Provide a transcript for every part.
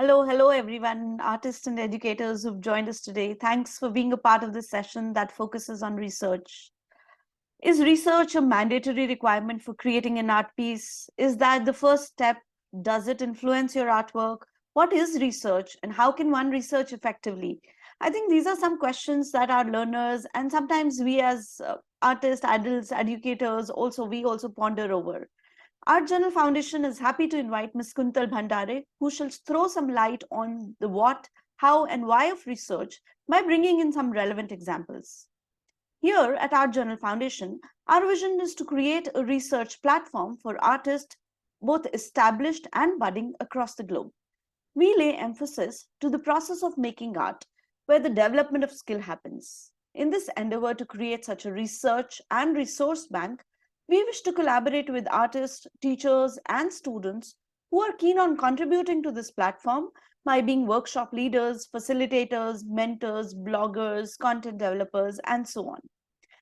Hello everyone, artists and educators who've joined us today. Thanks for being a part of this session that focuses on research. Is research a mandatory requirement for creating an art piece? Is that the first step? Does it influence your artwork? What is research and how can one research effectively? I think these are some questions that our learners and sometimes we as artists, adults, educators we also ponder over. Art Journal Foundation is happy to invite Ms. Kuntal Bhandare, who shall throw some light on the what, how, and why of research by bringing in some relevant examples. Here at Art Journal Foundation, our vision is to create a research platform for artists, both established and budding across the globe. We lay emphasis to the process of making art, where the development of skill happens. In this endeavor to create such a research and resource bank, we wish to collaborate with artists, teachers, and students who are keen on contributing to this platform by being workshop leaders, facilitators, mentors, bloggers, content developers, and so on.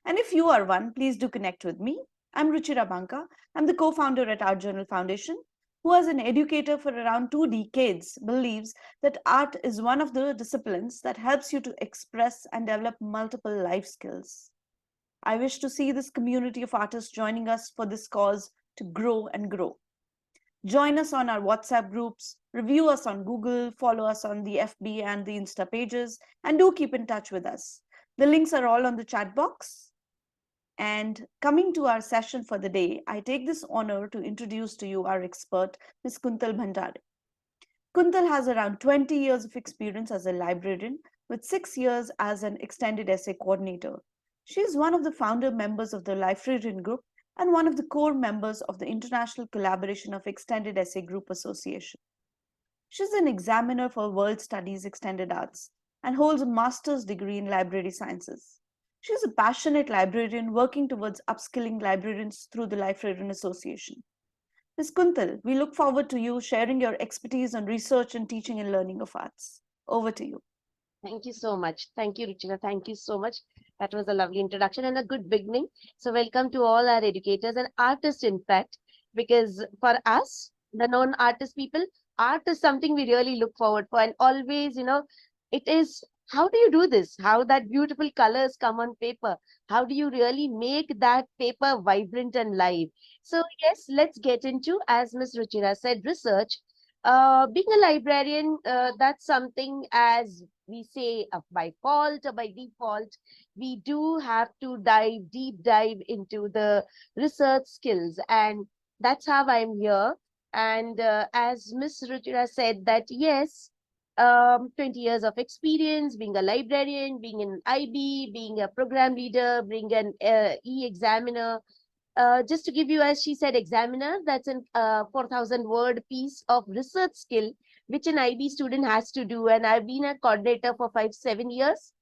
And if you are one, please do connect with me. I'm Ruchira Banka. I'm the co-founder at Art Journal Foundation, who as an educator for around 2 decades believes that art is one of the disciplines that helps you to express and develop multiple life skills. I wish to see this community of artists joining us for this cause to grow and grow. Join us on our WhatsApp groups, review us on Google, follow us on the FB and the Insta pages, and do keep in touch with us. The links are all on the chat box. And coming to our session for the day, I take this honor to introduce to you our expert, Ms. Kuntal Bhandare. Kuntal has around 20 years of experience as a librarian, with 6 years as an extended essay coordinator. She is one of the founder members of the Librarian Group and one of the core members of the International Collaboration of Extended Essay Group Association. She is an examiner for World Studies Extended Arts and holds a master's degree in library sciences. She is a passionate librarian working towards upskilling librarians through the Librarian Association. Ms. Kuntal, we look forward to you sharing your expertise on research and teaching and learning of arts. Over to you. Thank you so much. Thank you, Ruchina. Thank you so much. That was a lovely introduction and a good beginning. So welcome to all our educators and artists, in fact, because for us, the non-artist people, art is something we really look forward for. And always, it is, how do you do this? How that beautiful colors come on paper? How do you really make that paper vibrant and live? So yes, let's get into, as Ms. Ruchira said, research. Being a librarian, that's something, as we say, by fault or by default, we do have to deep dive into the research skills. And that's how I'm here. And as Miss Ruchira said, that yes, 20 years of experience, being a librarian, being an IB, being a program leader, being an e-examiner, just to give you, as she said, examiner, that's an 4,000 word piece of research skill, which an IB student has to do. And I've been a coordinator for 5-7 years.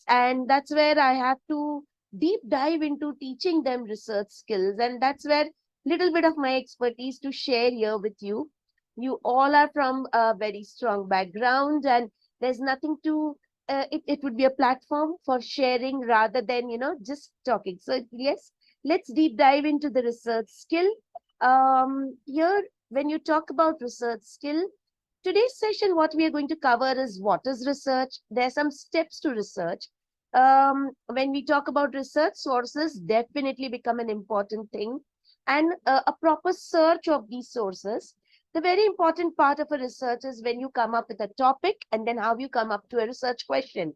And that's where I have to deep dive into teaching them research skills. And that's where little bit of my expertise to share here with you. You all are from a very strong background and there's nothing to, it would be a platform for sharing rather than, just talking. So yes, let's deep dive into the research skill. Here, when you talk about research skill, today's session, what we are going to cover is what is research. There are some steps to research. When we talk about research, sources definitely become an important thing, and a proper search of these sources. The very important part of a research is when you come up with a topic and then how you come up to a research question.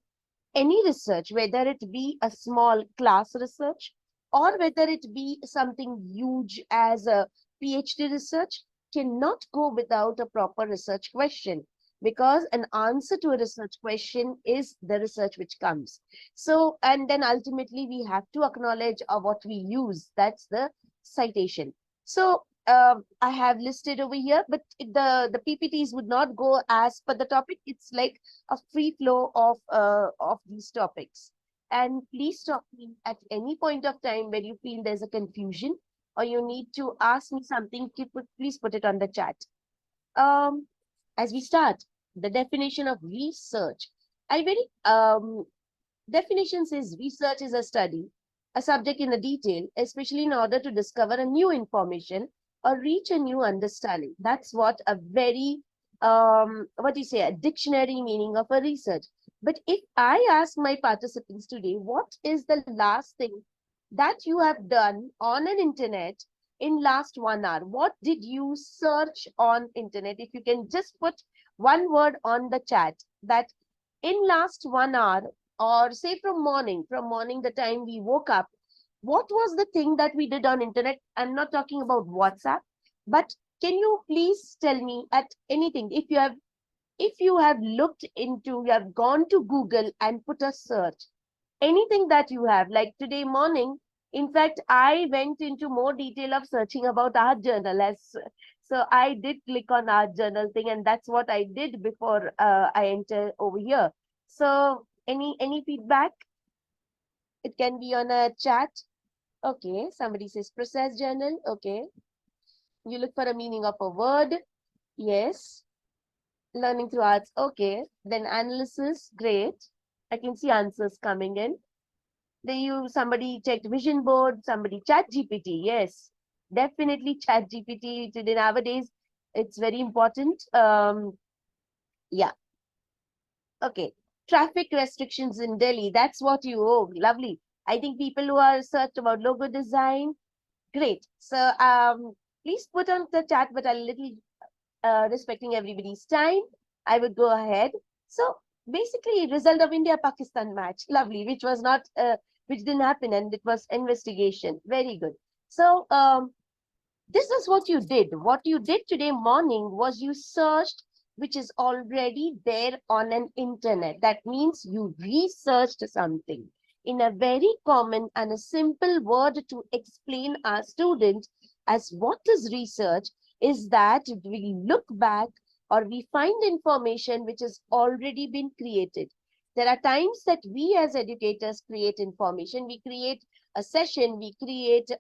Any research, whether it be a small class research or whether it be something huge as a PhD research, cannot go without a proper research question, because an answer to a research question is the research which comes. So, and then ultimately we have to acknowledge what we use. That's the citation. So I have listed over here, but the PPTs would not go as per the topic. It's like a free flow of these topics. And please stop me at any point of time where you feel there's a confusion or you need to ask me something, please put it on the chat. As we start, the definition of research. Definition says research is a study, a subject in a detail, especially in order to discover a new information or reach a new understanding. That's what a very what do you say, a dictionary meaning of a research. But if I ask my participants today, what is the last thing that you have done on an internet in last 1 hour? What did you search on internet? If you can just put one word on the chat that in last 1 hour, or say from morning the time we woke up, what was the thing that we did on internet? I'm not talking about WhatsApp, but can you please tell me at anything, if you have looked into, you have gone to Google and put a search, anything that you have, like today morning, in fact, I went into more detail of searching about art journal, as so I did click on art journal thing, and that's what I did before I enter over here. So any feedback? It can be on a chat. Okay, somebody says process journal. Okay, you look for a meaning of a word. Yes, learning through arts. Okay, then analysis. Great, I can see answers coming in. Somebody checked vision board, somebody chat GPT. Yes, definitely chat GPT today nowadays. It's very important. Yeah. Okay. Traffic restrictions in Delhi. That's what you owe. Lovely. I think people who are searched about logo design. Great. So please put on the chat, but a little respecting everybody's time, I would go ahead. So basically, result of India-Pakistan match, lovely, which didn't happen, and it was investigation. Very good. So this is what you did. What you did today morning was you searched, which is already there on an internet. That means you researched something in a very common and a simple word to explain our student as what is research is that we look back or we find information which has already been created. There are times that we as educators create information. We create a session, we create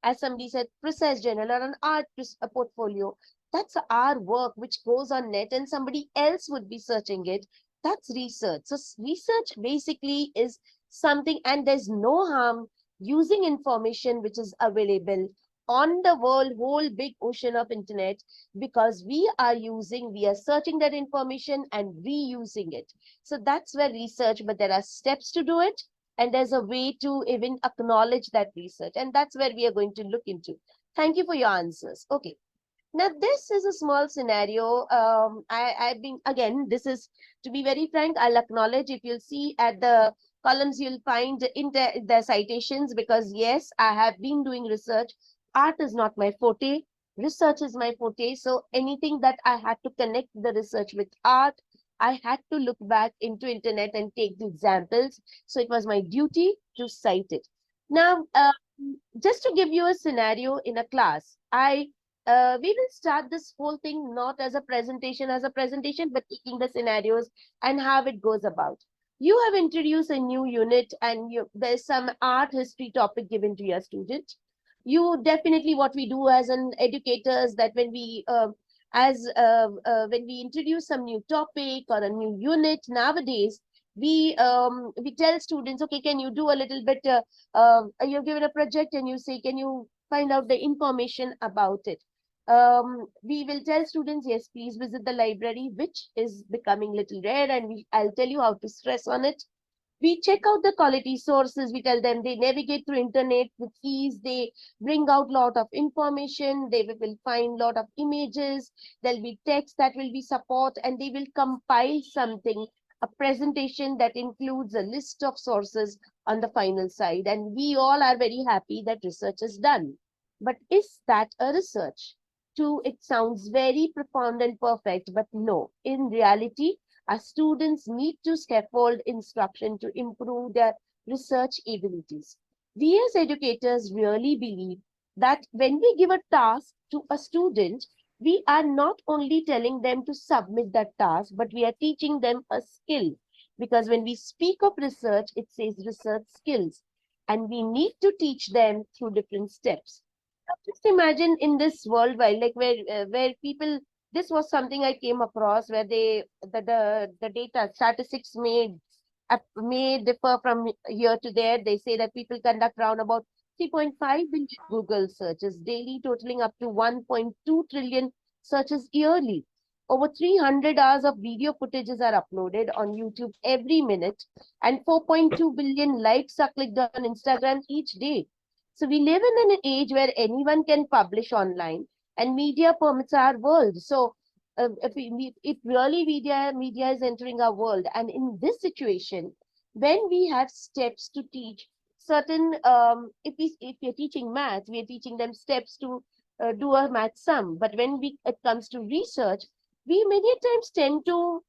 as somebody said, process journal or an art a portfolio. That's our work which goes on net and somebody else would be searching it. That's research. So research basically is something, and there's no harm using information which is available on the world, whole big ocean of internet, because we are searching that information and reusing it. So that's where research, but there are steps to do it, and there's a way to even acknowledge that research, and that's where we are going to look into. Thank you for your answers. Okay, now this is a small scenario. I've been, again, this is, to be very frank, I'll acknowledge, if you'll see at the columns, you'll find in the citations, because yes, I have been doing research. Art is not my forte, research is my forte. So anything that I had to connect the research with art, I had to look back into internet and take the examples. So it was my duty to cite it. Now, just to give you a scenario in a class, we will start this whole thing not as a presentation, but taking the scenarios and how it goes about. You have introduced a new unit, and there's some art history topic given to your student. You definitely, what we do as an educators, that when we introduce some new topic or a new unit nowadays, we tell students, okay, can you do a little bit, you're given a project and you say, can you find out the information about it? We will tell students, yes, please visit the library, which is becoming little rare, and I'll tell you how to stress on it. We check out the quality sources. We tell them they navigate through internet with ease. They bring out lot of information. They will find lot of images. There'll be text that will be support, and they will compile something, a presentation that includes a list of sources on the final side. And we all are very happy that research is done. But is that a research? Too, it sounds very profound and perfect, but no. In reality, our students need to scaffold instruction to improve their research abilities. We as educators really believe that when we give a task to a student, we are not only telling them to submit that task, but we are teaching them a skill. Because when we speak of research, it says research skills, and we need to teach them through different steps. Now, just imagine in this world, like where people, this was something I came across where the data statistics may differ from here to there. They say that people conduct around about 3.5 billion Google searches daily, totaling up to 1.2 trillion searches yearly. Over 300 hours of video footages are uploaded on YouTube every minute, and 4.2 billion likes are clicked on Instagram each day. So we live in an age where anyone can publish online, and media permits our world. So if really media is entering our world, and in this situation, when we have steps to teach certain, if we're teaching maths, we're teaching them steps to do a math sum. But when it comes to research, we many times tend to,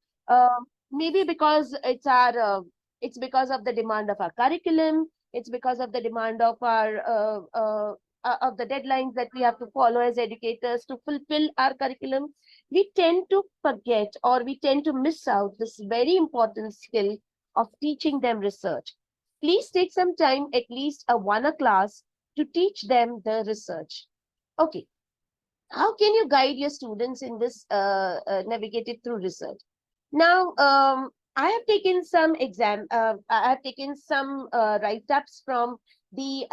maybe because it's because of the demand of our curriculum, it's because of the demand of our of the deadlines that we have to follow as educators to fulfill our curriculum, we tend to forget, or we tend to miss out this very important skill of teaching them research. Please take some time, at least a 1 hour class, to teach them the research. Okay, how can you guide your students in this navigated through research? Now, I have taken some I have taken some write-ups from the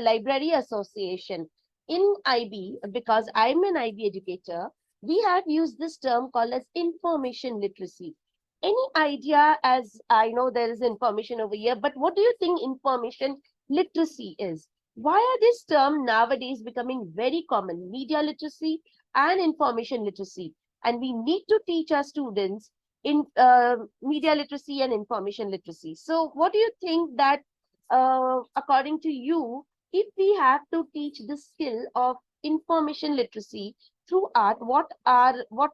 Library Association. In IB, because I'm an IB educator, we have used this term called as information literacy. Any idea, as I know there is information over here, but what do you think information literacy is? Why are this term nowadays becoming very common? Media literacy and information literacy. And we need to teach our students in media literacy and information literacy. So what do you think that, according to you, if we have to teach the skill of information literacy through art, what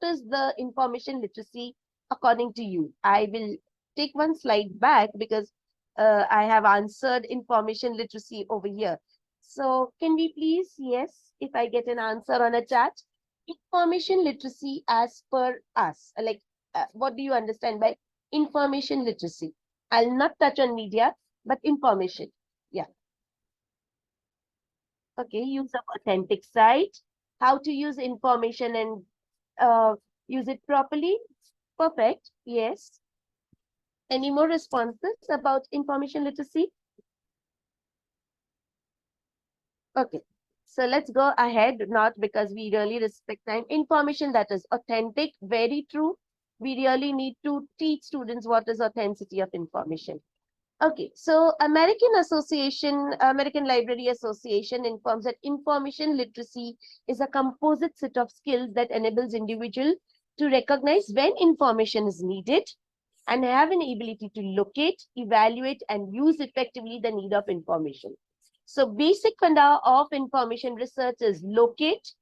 is the information literacy according to you? I will take one slide back because I have answered information literacy over here. So can we please, yes, if I get an answer on a chat, information literacy as per us, like what do you understand by information literacy? I'll not touch on media, but information. Yeah. Okay, use of authentic site, how to use information and use it properly. Perfect. Yes. Any more responses about information literacy? Okay. So let's go ahead, not because we really respect time. Information that is authentic, very true. We really need to teach students what is authenticity of information. Okay, so American Library Association informs that information literacy is a composite set of skills that enables individual to recognize when information is needed and have an ability to locate, evaluate, and use effectively the need of information. So basic funda of information research is locate,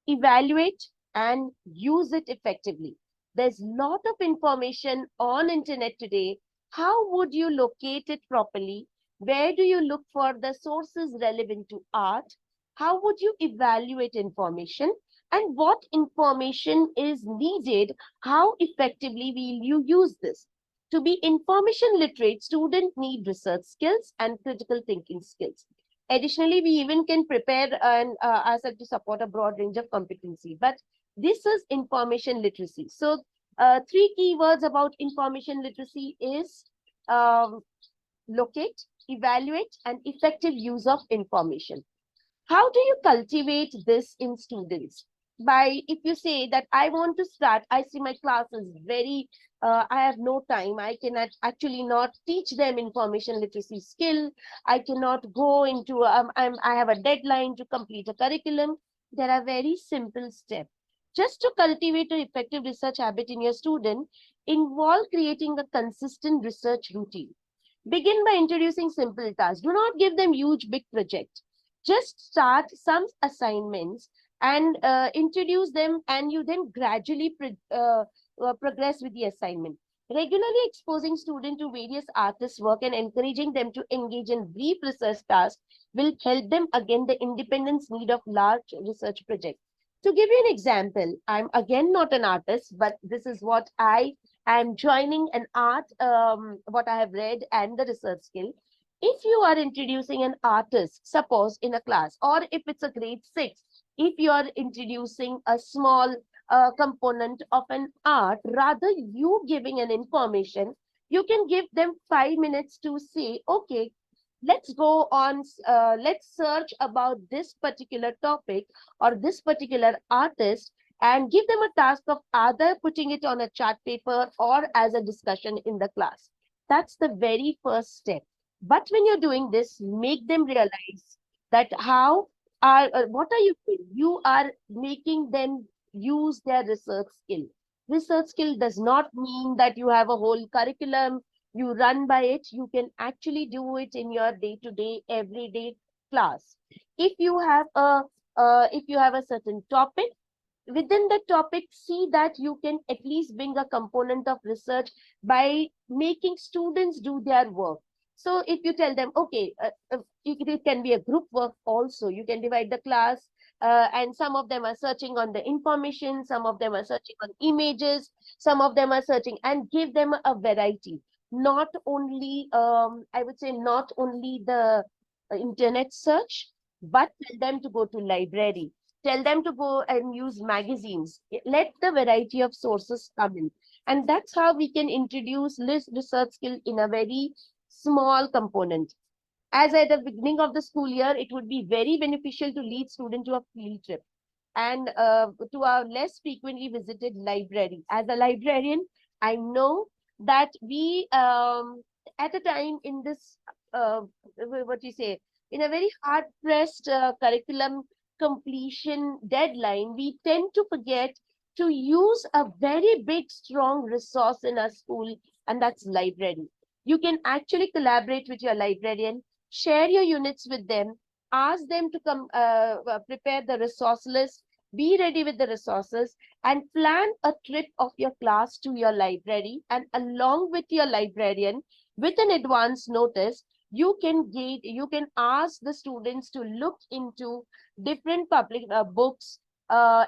evaluate, and use it effectively. There's a lot of information on internet today. How would you locate it properly? Where do you look for the sources relevant to art? How would you evaluate information? And what information is needed? How effectively will you use this? To be information literate, students need research skills and critical thinking skills. Additionally, we even can prepare and ourselves to support a broad range of competency. But this is information literacy. So three keywords about information literacy is locate, evaluate, and effective use of information. How do you cultivate this in students? By, if you say that I want to start, I see my class is very, I have no time. I cannot actually not teach them information literacy skill. I cannot go into, I have a deadline to complete a curriculum. There are very simple steps. Just to cultivate an effective research habit in your student, involve creating a consistent research routine. Begin by introducing simple tasks. Do not give them huge, big projects. Just start some assignments and introduce them, and you then gradually progress with the assignment. Regularly exposing students to various artists' work and encouraging them to engage in brief research tasks will help them again the independence need of large research projects. To give you an example, I'm again not an artist, but this is what I am joining an art, what I have read and the research skill. If you are introducing an artist, suppose in a class, or if it's a grade 6, if you are introducing a small component of an art, rather you giving an information, you can give them 5 minutes to say, okay, let's go on, let's search about this particular topic or this particular artist, and give them a task of either putting it on a chart paper or as a discussion in the class. That's the very first step. But when you're doing this, make them realize that what are you doing? You are making them use their research skill. Research skill does not mean that you have a whole curriculum, you run by it. You can actually do it in your day-to-day, everyday class. If you have a certain topic, within the topic, see that you can at least bring a component of research by making students do their work. So if you tell them, okay, it can be a group work also. You can divide the class, and some of them are searching on the information, some of them are searching on images, some of them are searching, and give them a variety. Not only, I would say, not only the internet search, but tell them to go to library, tell them to go and use magazines. Let the variety of sources come in. And that's how we can introduce this research skill in a very small component. As at the beginning of the school year, it would be very beneficial to lead students to a field trip and to our less frequently visited library. As a librarian, I know that we, at a time in this, what you say, in a very hard pressed curriculum completion deadline, we tend to forget to use a very big, strong resource in our school, and that's library. You can actually collaborate with your librarian, share your units with them, ask them to come prepare the resource list, be ready with the resources, and plan a trip of your class to your library. And along with your librarian, with an advance notice, you can ask the students to look into different public books,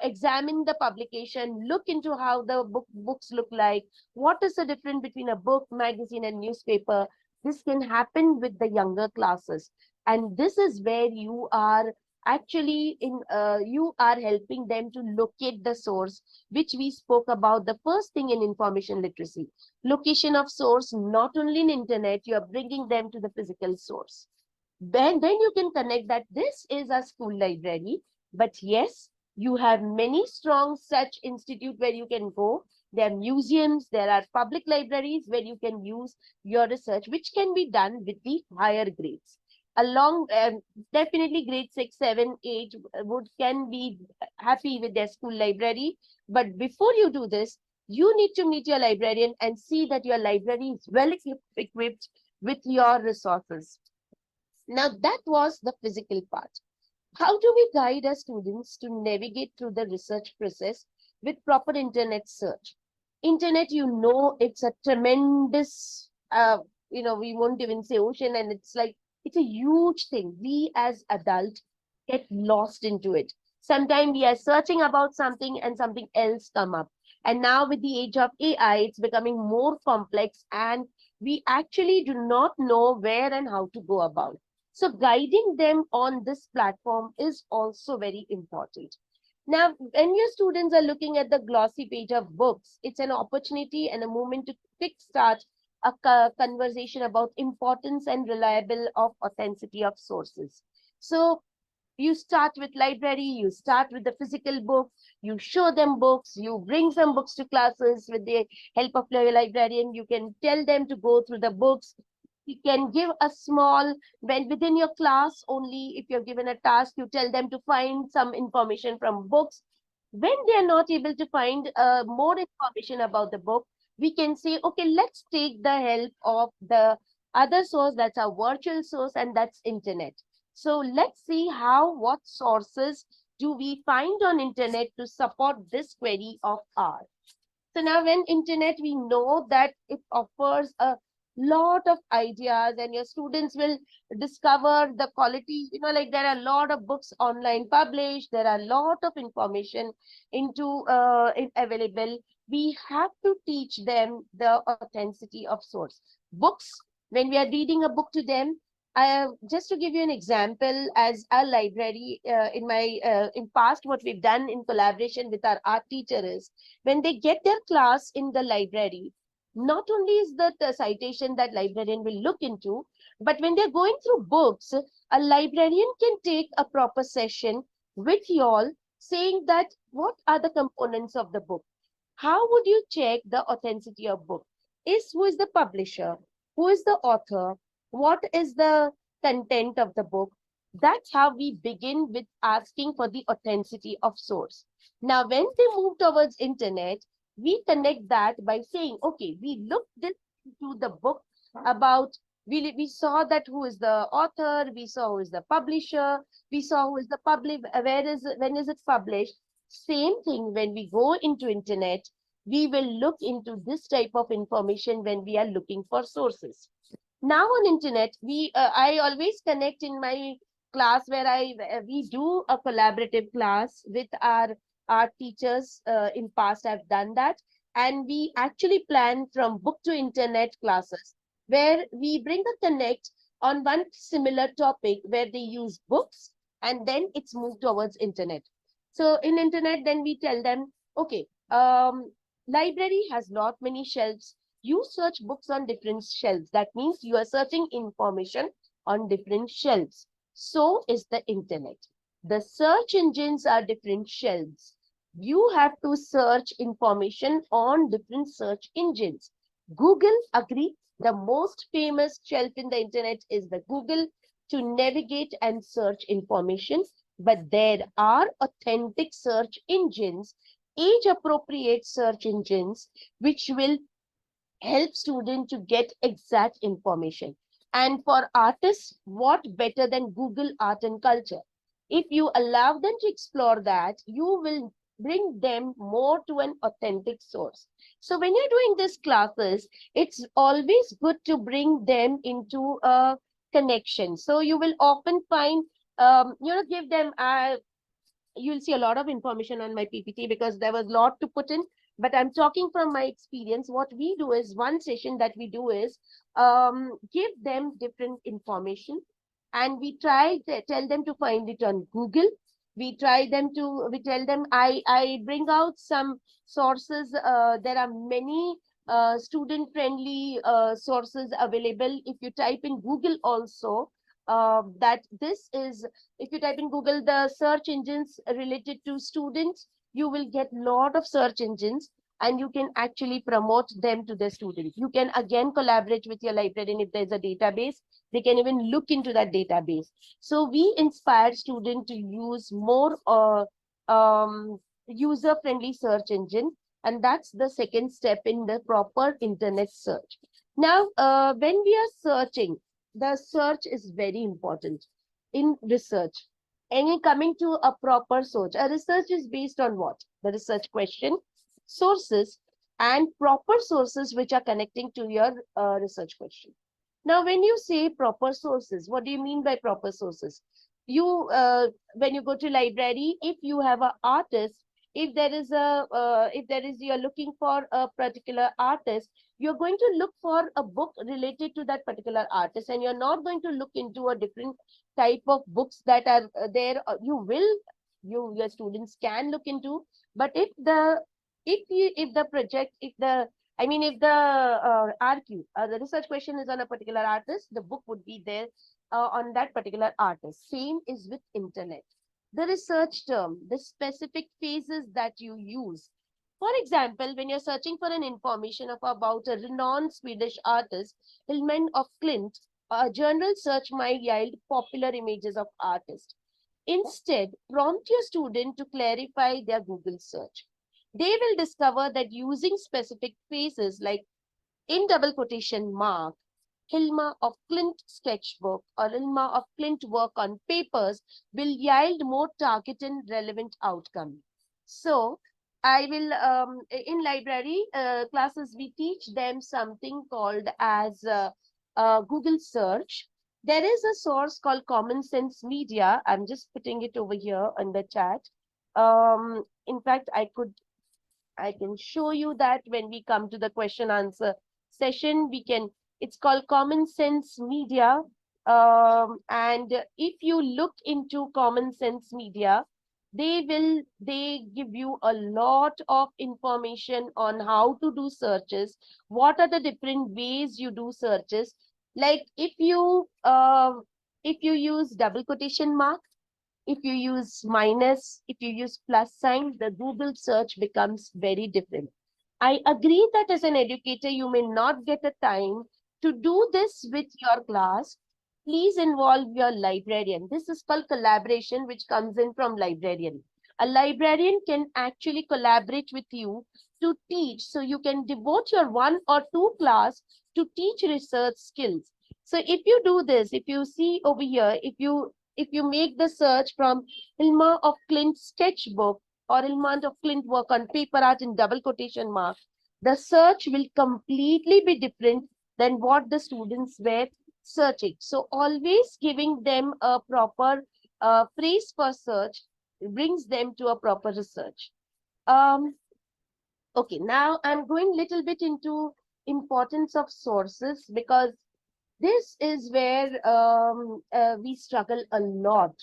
examine the publication, look into how the books look like, what is the difference between a book, magazine, and newspaper. This can happen with the younger classes, and this is where you are actually you are helping them to locate the source, which we spoke about the first thing in information literacy. Location of source, not only in internet, you are bringing them to the physical source. Then you can connect that this is a school library, but yes, you have many strong such institute where you can go. There are museums, there are public libraries where you can use your research, which can be done with the higher grades. Along, definitely grade 6, 7, 8 would can be happy with their school library. But before you do this, you need to meet your librarian and see that your library is well equipped with your resources. Now, that was the physical part. How do we guide our students to navigate through the research process with proper internet search? Internet, it's a tremendous, we won't even say ocean, and it's like, it's a huge thing. We as adults get lost into it. Sometimes we are searching about something and something else come up. And now with the age of AI, it's becoming more complex, and we actually do not know where and how to go about. So guiding them on this platform is also very important. Now, when your students are looking at the glossy page of books, it's an opportunity and a moment to kickstart a conversation about importance and reliable of authenticity of sources. So you start with library, you start with the physical book, you show them books, you bring some books to classes with the help of your librarian, you can tell them to go through the books. You can give a small, when within your class only, if you're given a task, you tell them to find some information from books. When they are not able to find more information about the book, we can say, okay, let's take the help of the other source, that's a virtual source, and that's internet. So let's see what sources do we find on internet to support this query of ours. So now when internet, we know that it offers a lot of ideas, and your students will discover the quality, like there are a lot of books online published, there are a lot of information available. We have to teach them the authenticity of source. Books, when we are reading a book to them, just to give you an example, as a library, in past, what we've done in collaboration with our art teacher is, when they get their class in the library, not only is that the citation that librarian will look into, but when they're going through books, a librarian can take a proper session with you all, saying that what are the components of the book? How would you check the authenticity of book? Who is the publisher? Who is the author? What is the content of the book? That's how we begin with asking for the authenticity of source. Now, when they move towards internet, we connect that by saying, okay, we looked this into the book about, we saw that who is the author, we saw who is the publisher, we saw who is the public, when is it published. Same thing when we go into internet, we will look into this type of information when we are looking for sources. Now on internet, I always connect in my class where we do a collaborative class with our teachers. In past I've done that, and we actually plan from book to internet classes where we bring a connect on one similar topic where they use books and then it's moved towards internet. So in internet, then we tell them, okay, library has lot many shelves. You search books on different shelves. That means you are searching information on different shelves. So is the internet. The search engines are different shelves. You have to search information on different search engines. Google, agree, the most famous shelf in the internet is the Google to navigate and search information. But there are authentic search engines, age appropriate search engines, which will help students to get exact information. And for artists, what better than Google Art and Culture? If you allow them to explore that, you will bring them more to an authentic source. So when you're doing these classes, it's always good to bring them into a connection. So you will often find, give them you'll see a lot of information on my PPT because there was a lot to put in, but I'm talking from my experience. What we do is one session that we do is give them different information and we try to tell them to find it on Google. We tell them, I bring out some sources. There are many student friendly sources available. If you type in Google also, that this is, if you type in Google the search engines related to students, you will get lot of search engines and you can actually promote them to the students. You can again collaborate with your librarian. If there's a database, they can even look into that database. So we inspire students to use more user-friendly search engine, and that's the second step in the proper internet search. Now, when we are searching, the search is very important in research. And coming to a proper search, a research is based on what? The research question, sources, and proper sources which are connecting to your research question. Now, when you say proper sources, what do you mean by proper sources? You, when you go to library, if you have an artist, you're looking for a particular artist, you're going to look for a book related to that particular artist, and you're not going to look into a different type of books that are there. Your students can look into, but if the project, if the I mean, if the RQ, the research question is on a particular artist, the book would be there on that particular artist. Same is with internet. The research term, the specific phases that you use. For example, when you're searching for an information about a renowned Swedish artist, Hillman of Klint, a general search might yield popular images of artists. Instead, prompt your student to clarify their Google search. They will discover that using specific phrases like in double quotation mark, Hilma of Clint sketchbook or Hilma of Clint work on papers will yield more targeted and relevant outcome. So I will, in library classes, we teach them something called as Google search. There is a source called Common Sense Media. I'm just putting it over here in the chat. In fact, I can show you that when we come to the question answer session, it's called Common Sense Media. And if you look into Common Sense Media, they give you a lot of information on how to do searches. What are the different ways you do searches? Like if you use double quotation mark, if you use minus, if you use plus sign, the Google search becomes very different. I agree that as an educator, you may not get a time to do this with your class. Please involve your librarian. This is called collaboration, which comes in from librarian. A librarian can actually collaborate with you to teach. So you can devote your 1 or 2 class to teach research skills. So if you do this, if you see over here, if you make the search from Ilma of Clint sketchbook or Ilma of Clint work on paper art in double quotation mark, the search will completely be different than what the students were searching. So always giving them a proper phrase for search brings them to a proper research. Um, okay, now I'm going little bit into importance of sources, because this is where we struggle a lot,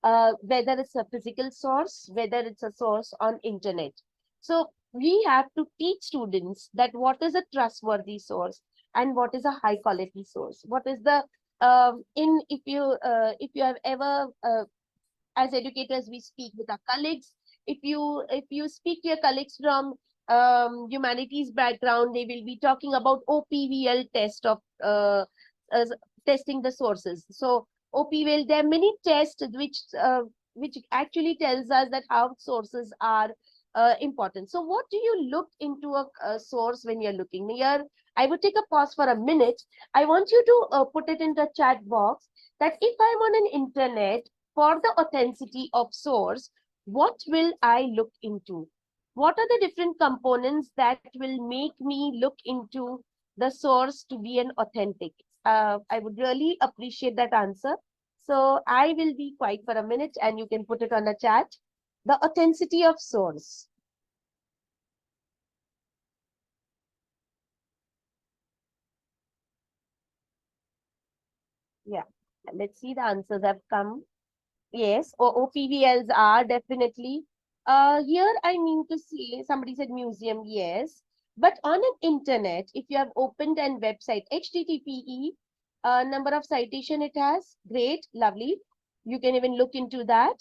whether it's a physical source, whether it's a source on internet. So we have to teach students that what is a trustworthy source and what is a high quality source. What is the in if you have ever as educators we speak with our colleagues. If you speak to your colleagues from humanities background, they will be talking about OPVL test of as testing the sources. So OPVL, there are many tests which actually tells us that how sources are important. So what do you look into a source when you're looking here? I would take a pause for a minute. I want you to put it in the chat box that if I'm on an internet for the authenticity of source, what will I look into? What are the different components that will make me look into the source to be an authentic? I would really appreciate that answer. So I will be quiet for a minute and you can put it on the chat. The authenticity of source. Yeah, let's see, the answers have come. Yes, OPVLs are definitely. Here I mean to say, somebody said museum, yes. But on an internet, if you have opened an website, HTTPE, number of citation it has, great, lovely. You can even look into that.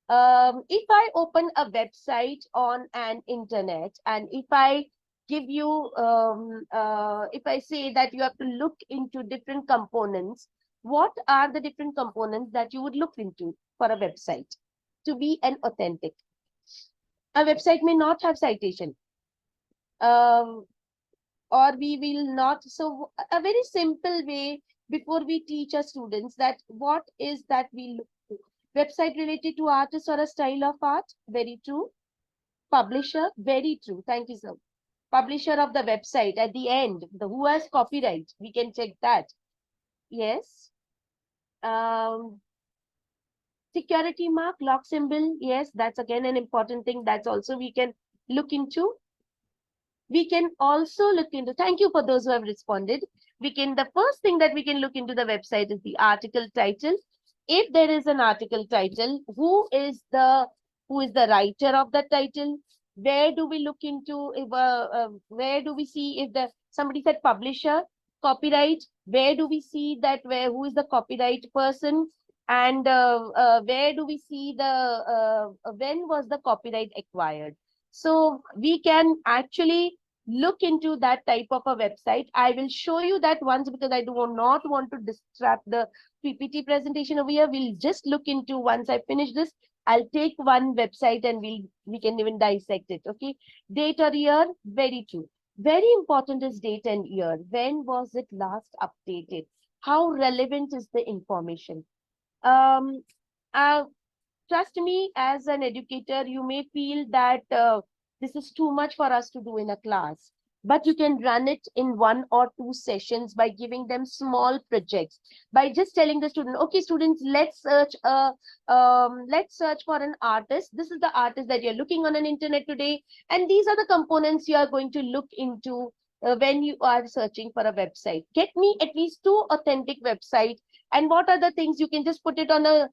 If I open a website on an internet, and if I give you, if I say that you have to look into different components, what are the different components that you would look into for a website to be an authentic? A website may not have citation, um, or we will not. So a very simple way before we teach our students that what is that we look to. Website related to artist or a style of art, very true. Publisher, very true. Thank you, sir. Publisher of the website at the end, the who has copyright, we can check that. Yes. Um, Security mark, lock symbol, yes, that's again an important thing. That's also we can look into. We can also look into, thank you for those who have responded. We can, the first thing that we can look into the website is the article title. If there is an article title, who is the writer of the title? Where do we look into, if where do we see if the somebody said publisher, copyright, where do we see that, where who is the copyright person? And where do we see the when was the copyright acquired? So we can actually look into that type of a website. I will show you that once, because I do not want to distract the PPT presentation over here. We'll just look into, once I finish this, I'll take one website and we can even dissect it. Okay. Date or year, very true. Very important is date and year. When was it last updated? How relevant is the information? Um, uh, Trust me, as an educator, you may feel that this is too much for us to do in a class, but you can run it in 1 or 2 sessions by giving them small projects, by just telling the student, okay, students, let's search for an artist. This is the artist that you're looking on an internet today, and these are the components you are going to look into when you are searching for a website. Get me at least 2 authentic websites, and what are the things you can just put it on the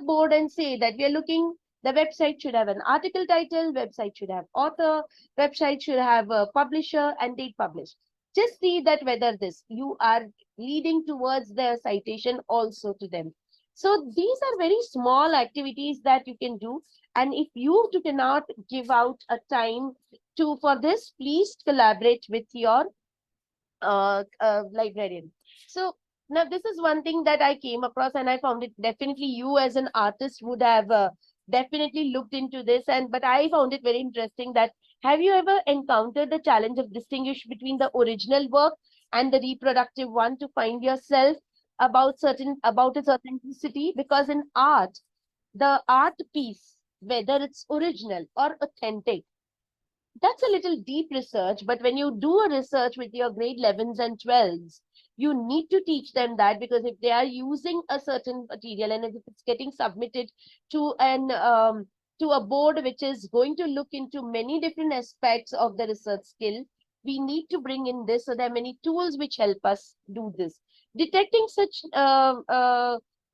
board and say that we are looking, the website should have an article title, website should have author, website should have a publisher and date published. Just see that whether this, you are leading towards the citation also to them. So these are very small activities that you can do. And if you cannot give out a time for this, please collaborate with your librarian. So now this is one thing that I came across, and I found it definitely you as an artist would have definitely looked into this. And but I found it very interesting that have you ever encountered the challenge of distinguish between the original work and the reproductive one to find yourself about its authenticity? Because in art, the art piece, whether it's original or authentic, that's a little deep research, but when you do a research with your grade 11s and 12s, you need to teach them that, because if they are using a certain material and if it's getting submitted to an to a board which is going to look into many different aspects of the research skill, we need to bring in this. So there are many tools which help us do this. Detecting such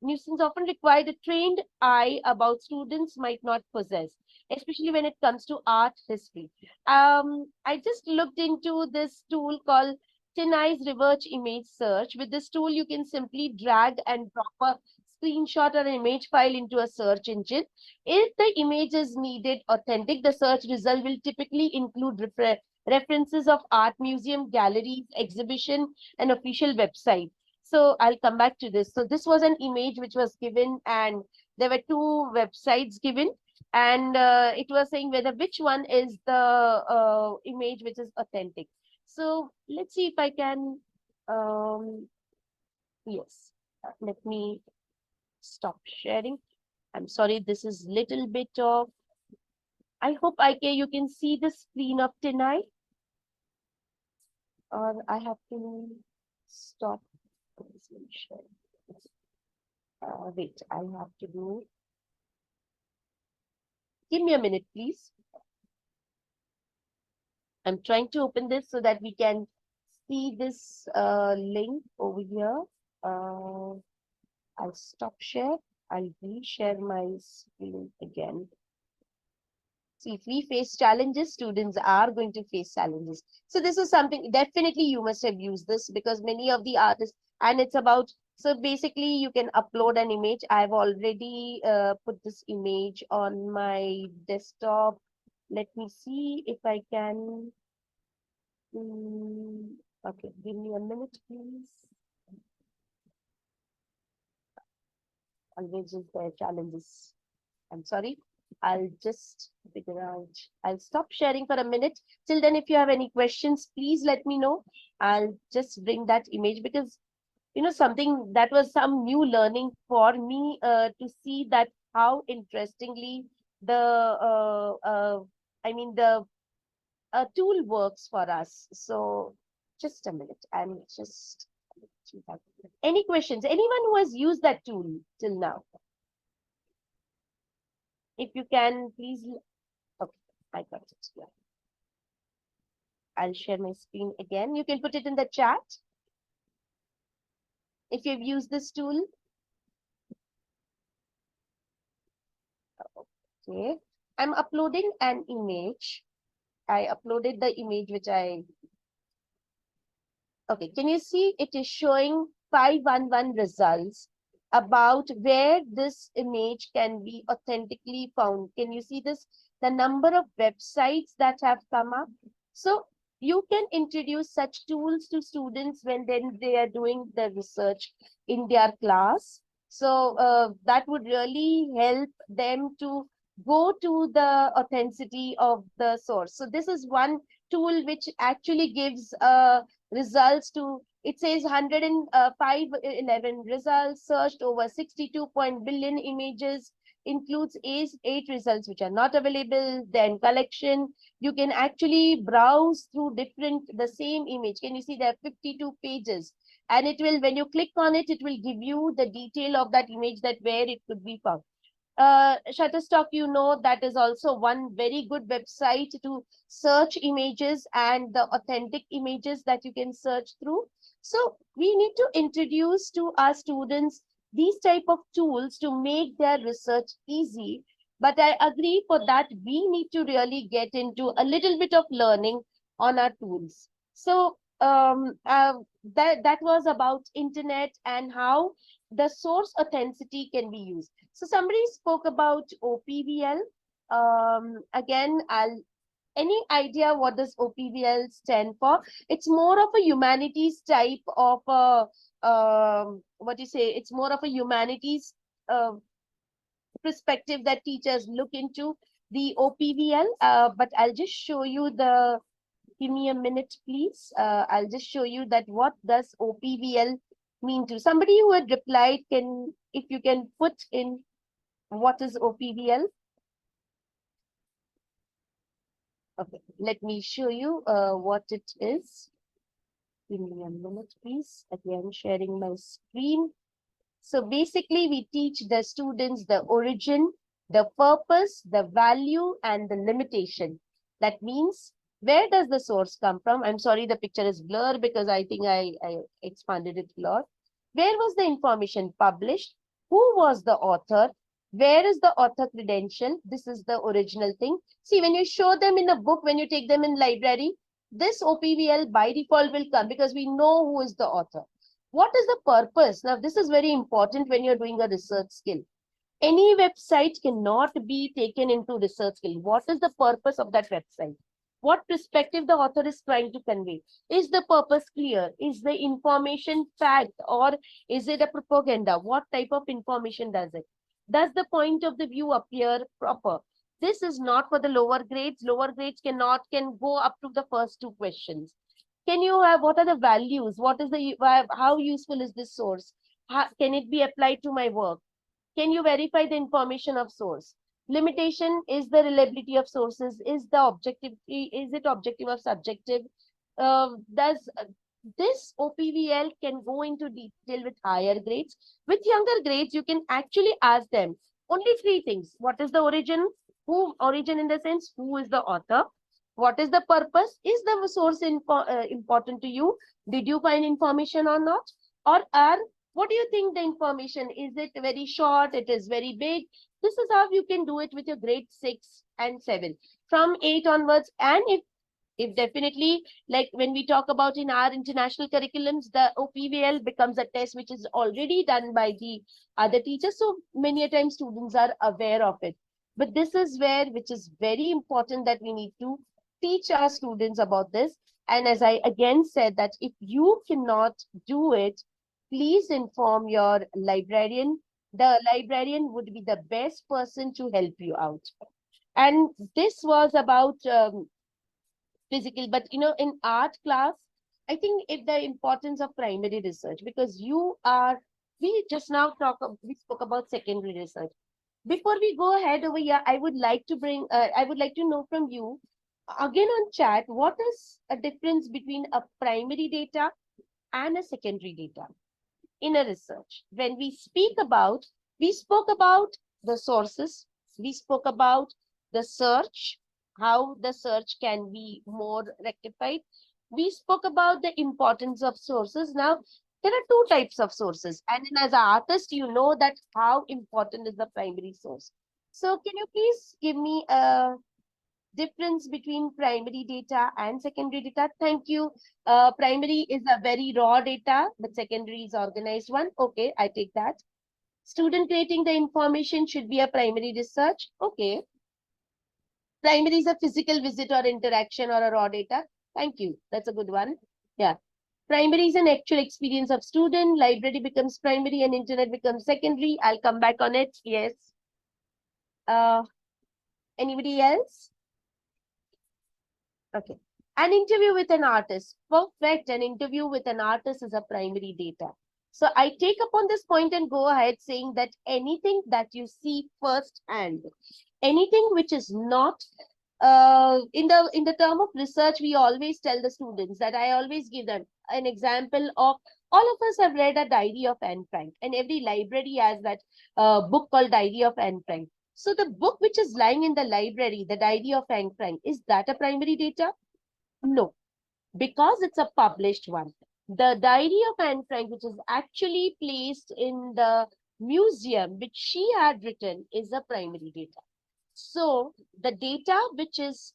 nuisance often required a trained eye about students might not possess, especially when it comes to art history. I just looked into this tool called Tinai's reverse image search. With this tool, you can simply drag and drop a screenshot or an image file into a search engine. If the image is needed authentic, the search result will typically include references of art museum, galleries, exhibition, and official website. So I'll come back to this. So this was an image which was given, and there were two websites given, and it was saying whether which one is the image which is authentic. So let's see if I can, yes, let me stop sharing. I'm sorry, this is little bit of, I hope you can see the screen of Tinai, or I have to stop. Wait, I have to do, give me a minute, please. I'm trying to open this so that we can see this link over here. I'll stop share. I'll reshare my screen again. See, if we face challenges, students are going to face challenges. So this is something definitely you must have used this, because many of the artists, and it's about, so basically you can upload an image. I've already put this image on my desktop. Let me see if I can. Okay, give me a minute, please. Always is there challenges. I'm sorry. I'll just figure out. I'll stop sharing for a minute. Till then, if you have any questions, please let me know. I'll just bring that image, because something that was some new learning for me to see that how interestingly the the tool works for us. So just a minute. I'm just. Any questions? Anyone who has used that tool till now? If you can, please. Okay, I got it. Yeah. I'll share my screen again. You can put it in the chat if you've used this tool. Okay. I'm uploading an image. I uploaded the image which okay, can you see it is showing 511 results about where this image can be authentically found. Can you see this? The number of websites that have come up. So you can introduce such tools to students when then they are doing the research in their class. So that would really help them to go to the authenticity of the source. So this is one tool which actually gives results to, it says 10511 results, searched over 62 billion images, includes eight results which are not available. Then collection, you can actually browse through the same image. Can you see there are 52 pages? And it will, when you click on it, it will give you the detail of that image, that where it could be found. Shutterstock, that is also one very good website to search images and the authentic images that you can search through. So we need to introduce to our students these type of tools to make their research easy. But I agree, for that we need to really get into a little bit of learning on our tools. So that was about internet and how the source authenticity can be used. So somebody spoke about OPVL. Again, any idea what does OPVL stand for? It's more of a humanities type of what do you say? It's more of a humanities uh, perspective that teachers look into the OPVL. But I'll just show you the. Give me a minute, please. I'll just show you that what does OPVL mean to somebody who had replied. Can if you can put in what is OPVL? Okay, let me show you what it is. Give me a minute, please. Again, sharing my screen. So basically, we teach the students the origin, the purpose, the value, and the limitation. That means, where does the source come from? I'm sorry, the picture is blurred because I think I expanded it a lot. Where was the information published? Who was the author? Where is the author credential? This is the original thing. See, when you show them in a book, when you take them in library, this OPVL by default will come because we know who is the author. What is the purpose? Now, this is very important when you're doing a research skill. Any website cannot be taken into research skill. What is the purpose of that website? What perspective the author is trying to convey? Is the purpose clear? Is the information fact or is it a propaganda? What type of information does it? Does the point of the view appear proper? This is not for the lower grades. Lower grades can go up to the first two questions. Can you have what are the values? What is the how useful is this source? How, can it be applied to my work? Can you verify the information of source? Limitation is the reliability of sources. Is the objectivity, is it objective or subjective? Does this OPVL can go into detail with higher grades. With younger grades, you can actually ask them only three things. What is the origin? Who origin in the sense, who is the author? What is the purpose? Is the source important to you? Did you find information or not? Or are what do you think the information? Is it very short? It is very big. This is how you can do it with your grade 6 and 7. From 8 onwards, and if definitely, like when we talk about in our international curriculums, the OPVL becomes a test which is already done by the other teachers. So many a time students are aware of it. But this is where, which is very important that we need to teach our students about this. And as I again said that if you cannot do it, please inform your librarian. The librarian would be the best person to help you out. And this was about physical, but in art class, I think if the importance of primary research, because we just now we spoke about secondary research. Before we go ahead over here, I would like to know from you again on chat, what is a difference between a primary data and a secondary data in a research? When we spoke about the sources, we spoke about the search, how the search can be more rectified. We spoke about the importance of sources. Now, there are two types of sources. And as an artist, you know that how important is the primary source. So can you please give me a difference between primary data and secondary data? Thank you. Primary is a very raw data, but secondary is organized one. Okay, I take that. Student creating the information should be a primary research. Okay. Primary is a physical visit or interaction or a raw data. Thank you. That's a good one. Yeah. Primary is an actual experience of student. Library becomes primary and internet becomes secondary. I'll come back on it. Yes. Anybody else? Okay. An interview with an artist. Perfect. An interview with an artist is a primary data. So I take upon this point and go ahead saying that anything that you see firsthand, anything which is not in the term of research, we always tell the students that I always give them an example of all of us have read a diary of Anne Frank, and every library has that book called Diary of Anne Frank. So the book which is lying in the library, the Diary of Anne Frank, is that a primary data? No, because it's a published one. The Diary of Anne Frank, which is actually placed in the museum, which she had written, is a primary data. So the data which is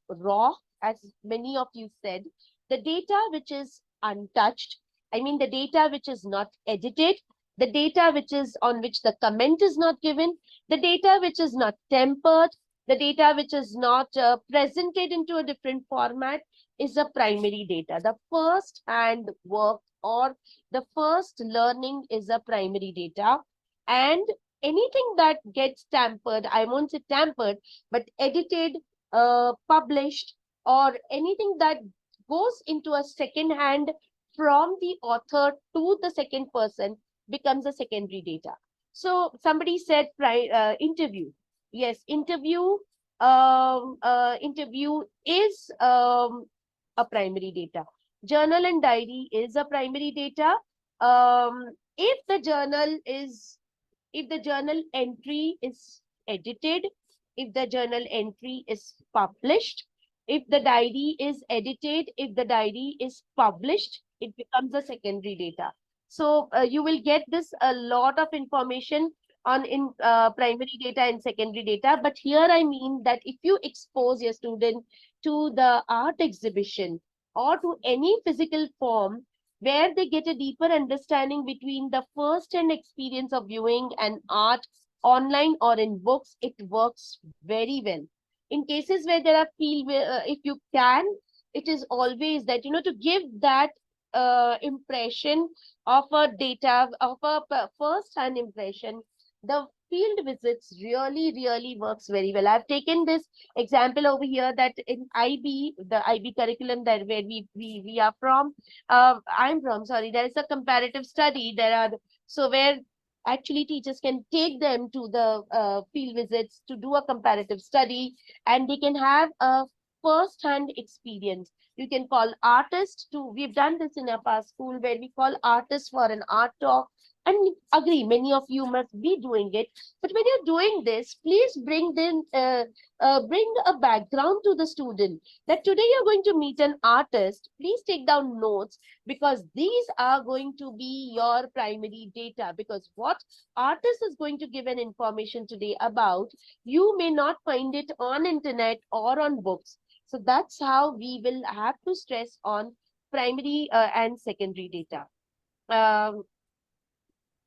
raw, as many of you said, the data which is untouched, I mean the data which is not edited, the data which is on which the comment is not given, the data which is not tempered, the data which is not presented into a different format is a primary data. The first hand work or the first learning is a primary data. And anything that gets tampered, I won't say tampered, but edited, published, or anything that goes into a second hand from the author to the second person becomes a secondary data. So somebody said interview. Yes, interview is a primary data. Journal and diary is a primary data. If the journal is, if the journal entry is edited, if the journal entry is published, if the diary is edited, if the diary is published, it becomes a secondary data. So you will get this a lot of information on in primary data and secondary data. But here I mean that if you expose your student to the art exhibition or to any physical form where they get a deeper understanding between the first-hand experience of viewing an art online or in books, it works very well. In cases where there are field, if you can, it is always that, to give that impression of a data, of a first-hand impression, the field visits really works very well. I've taken this example over here that in IB, the IB curriculum that where we are from, I'm from, sorry, there is a comparative study. There are, so where actually teachers can take them to the field visits to do a comparative study, and they can have a first-hand experience. You can call artists to, we've done this in our past school where we call artists for an art talk. And agree, many of you must be doing it. But when you're doing this, please bring bring a background to the student that today you're going to meet an artist. Please take down notes, because these are going to be your primary data. Because what artist is going to give an information today about, you may not find it on internet or on books. So that's how we will have to stress on primary and secondary data. Um,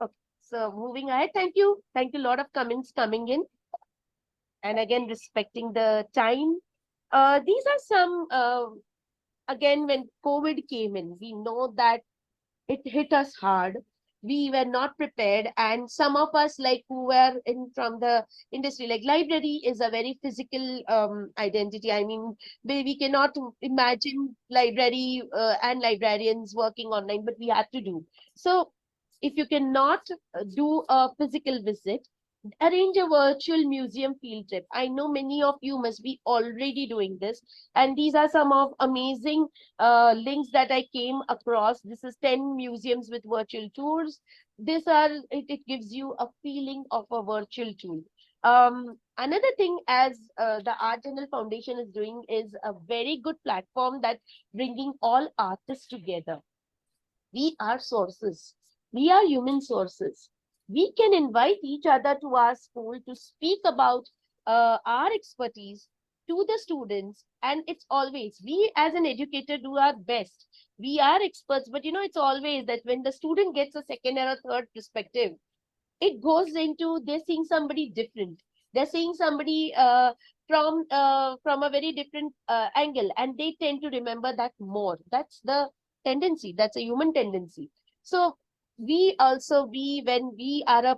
Okay, so moving ahead, thank you. Thank you. A lot of comments coming in. And again, respecting the time. These are some, again, when COVID came in, we know that it hit us hard. We were not prepared. And some of us, like who were in from the industry, like library is a very physical identity. I mean, we cannot imagine library and librarians working online, but we had to do. So if you cannot do a physical visit, arrange a virtual museum field trip. I know many of you must be already doing this, and these are some of amazing links that I came across. This is 10 museums with virtual tours. These are, it gives you a feeling of a virtual tour. Another thing, as the Art Journal Foundation is doing, is a very good platform that bringing all artists together. We are sources. We are human sources. We can invite each other to our school to speak about our expertise to the students. And it's always, we as an educator do our best. We are experts, but it's always that when the student gets a second or a third perspective, it goes into, they're seeing somebody different. They're seeing somebody from a very different angle, and they tend to remember that more. That's the tendency. That's a human tendency. So we also, when we are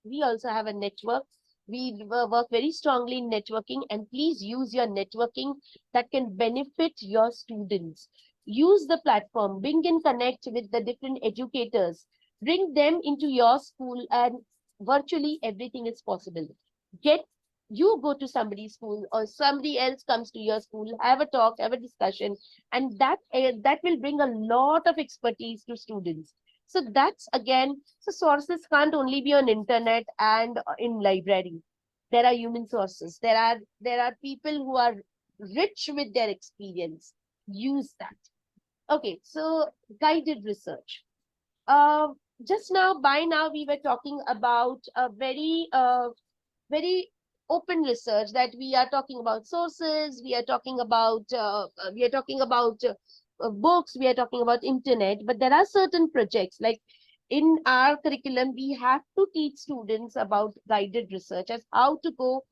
we also have a network. We work very strongly in networking, and please use your networking that can benefit your students. Use the platform, bring and connect with the different educators, bring them into your school, and virtually everything is possible. Get, you go to somebody's school or somebody else comes to your school, have a talk, have a discussion, and that will bring a lot of expertise to students. So that's, again, so sources can't only be on internet and in library. There are human sources. There are people who are rich with their experience. Use that. Okay, so guided research. Uh, just now, by now, we were talking about a very open research, that we are talking about sources, we are talking about books, we are talking about internet. But there are certain projects, like in our curriculum, we have to teach students about guided research as how to go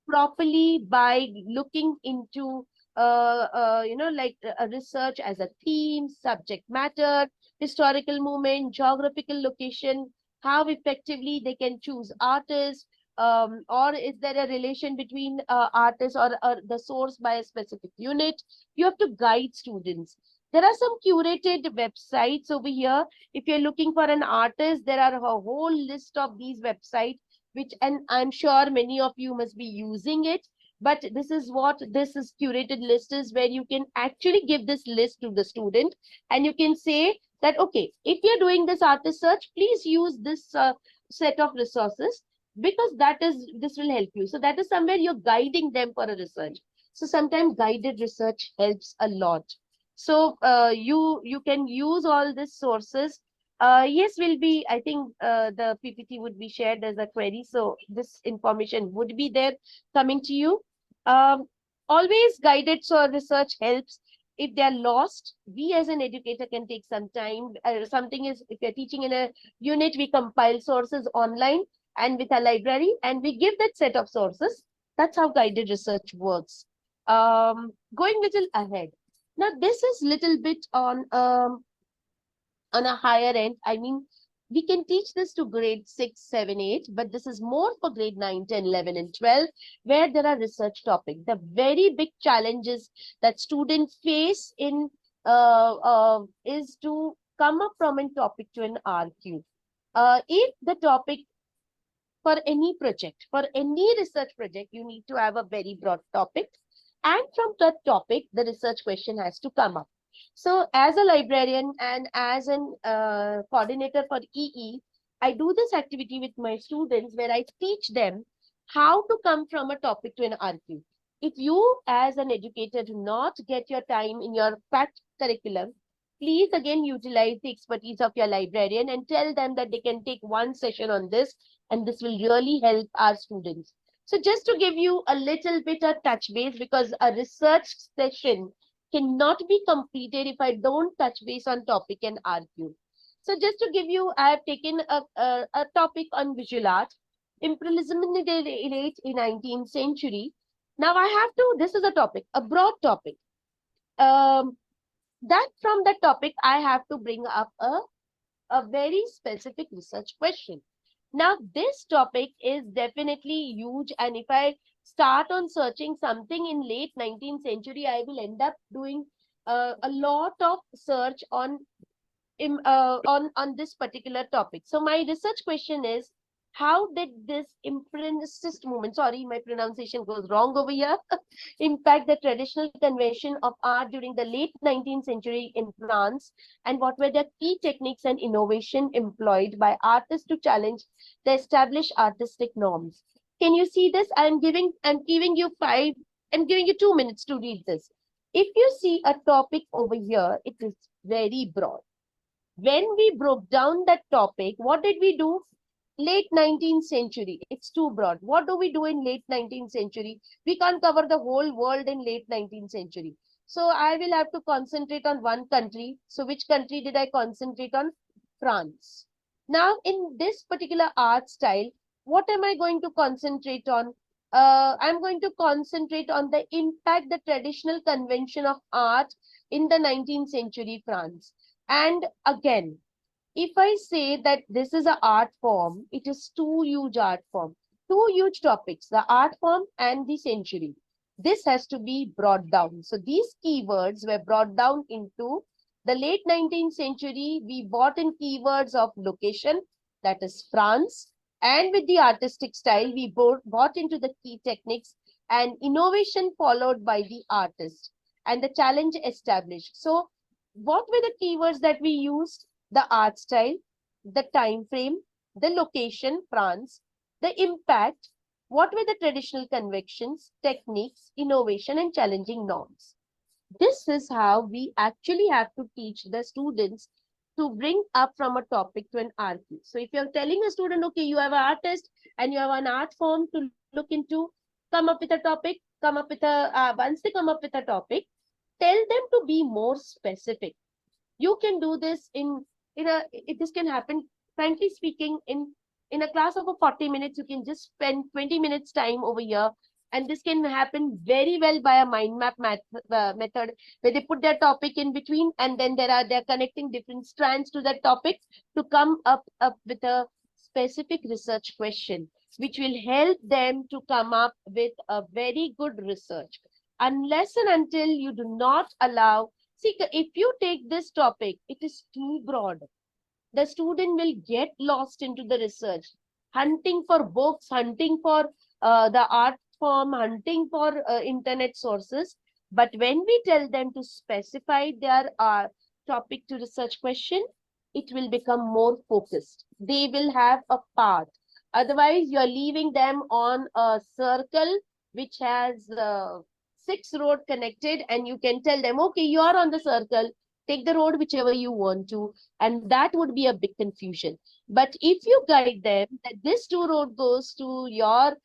properly by looking into like a research as a theme, subject matter, historical movement, geographical location, how effectively they can choose artists, or is there a relation between artists or the source by a specific unit. You have to guide students. There are some curated websites over here. If you're looking for an artist, there are a whole list of these websites, which, and I'm sure many of you must be using it. But this is what this is curated list is, where you can actually give this list to the student, and you can say that, okay, if you're doing this artist search, please use this set of resources, because this will help you. So that is somewhere you're guiding them for a research. So sometimes guided research helps a lot. So you can use all these sources. Yes, will be, I think the PPT would be shared as a query. So this information would be there coming to you. Um, Always guided so research helps. If they are lost, we as an educator can take some time. Something is, if you're teaching in a unit, we compile sources online and with a library, and we give that set of sources. That's how guided research works. Going little ahead. Now, this is little bit on a higher end. I mean, we can teach this to grade 6, 7, 8, but this is more for grade 9, 10, 11, and 12, where there are research topics. The very big challenges that students face in is to come up from a topic to an RQ. If the topic for any project, for any research project, you need to have a very broad topic. And from that topic, the research question has to come up. So as a librarian and as an coordinator for EE, I do this activity with my students where I teach them how to come from a topic to an RQ. If you as an educator do not get your time in your fact curriculum, please again utilize the expertise of your librarian and tell them that they can take one session on this, and this will really help our students. So just to give you a little bit of touch base, because a research session cannot be completed if I don't touch base on topic and RQ. So just to give you, I have taken a topic on visual art, imperialism in the late 19th century. Now I have to, this is a topic, a broad topic. That from that topic, I have to bring up a very specific research question. Now, this topic is definitely huge, and if I start on searching something in late 19th century, I will end up doing a lot of search on this particular topic. So my research question is, how did this impressionist movement, sorry, my pronunciation goes wrong over here, impact the traditional convention of art during the late 19th century in France, and what were the key techniques and innovation employed by artists to challenge the established artistic norms? Can you see this? I'm giving you 2 minutes to read this. If you see a topic over here, it is very broad. When we broke down that topic, what did we do? Late 19th century, it's too broad. What do we do in late 19th century? We can't cover the whole world in late 19th century. So I will have to concentrate on one country. So which country did I concentrate on? France. Now, in this particular art style, what am I going to concentrate on? I'm going to concentrate on the impact the traditional convention of art in the 19th century France. And again, if I say that this is an art form, it is two huge art form, two huge topics, the art form and the century. This has to be brought down. So these keywords were brought down into the late 19th century. We brought in keywords of location, that is France, and with the artistic style, we brought into the key techniques and innovation followed by the artist and the challenge established. So what were the keywords that we used? The art style, the time frame, the location, France, the impact, what were the traditional convictions, techniques, innovation, and challenging norms. This is how we actually have to teach the students to bring up from a topic to an RQ. So if you're telling a student, okay, you have an artist and you have an art form to look into, come up with a topic, come up with once they come up with a topic, tell them to be more specific. You can do this this can happen Frankly speaking, in a class of a 40 minutes, you can just spend 20 minutes time over here. And this can happen very well by a mind map method, where they put their topic in between, and then they're connecting different strands to that topic to come up with a specific research question, which will help them to come up with a very good research. Unless and until you do not allow, see, if you take this topic, it is too broad, the student will get lost into the research, hunting for books, hunting for the art form, hunting for internet sources. But when we tell them to specify their topic to research question, it will become more focused. They will have a path. Otherwise, you're leaving them on a circle which has six road connected, and you can tell them, okay, you're on the circle, take the road whichever you want to, and that would be a big confusion. But if you guide them that this two road goes to your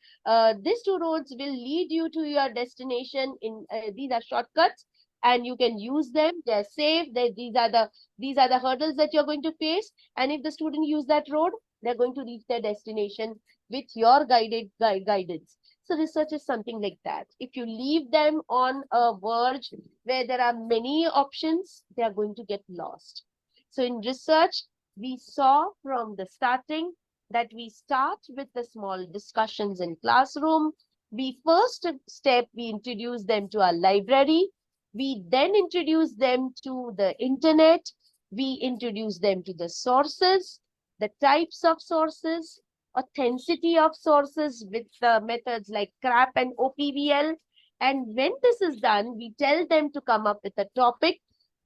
these two roads will lead you to your destination, in these are shortcuts and you can use them, they're safe, these are the hurdles that you're going to face, and if the student use that road, they're going to reach their destination with your guidance. So research is something like that. If you leave them on a verge where there are many options, they are going to get lost. So in research, we saw from the starting that we start with the small discussions in classroom. We first step, we introduce them to our library. We then introduce them to the internet. We introduce them to the sources, the types of sources, authenticity of sources with methods like CRAP and OPVL. And when this is done, we tell them to come up with a topic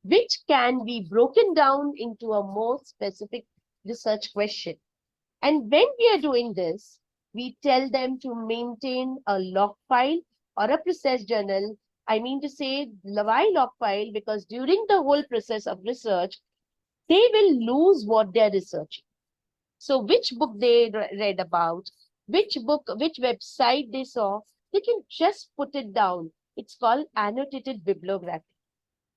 which can be broken down into a more specific research question. And when we are doing this, we tell them to maintain a log file or a process journal. I mean to say, why log file? Because during the whole process of research, they will lose what they are researching. So which book they read about, which book, which website they saw, they can just put it down. It's called annotated bibliography.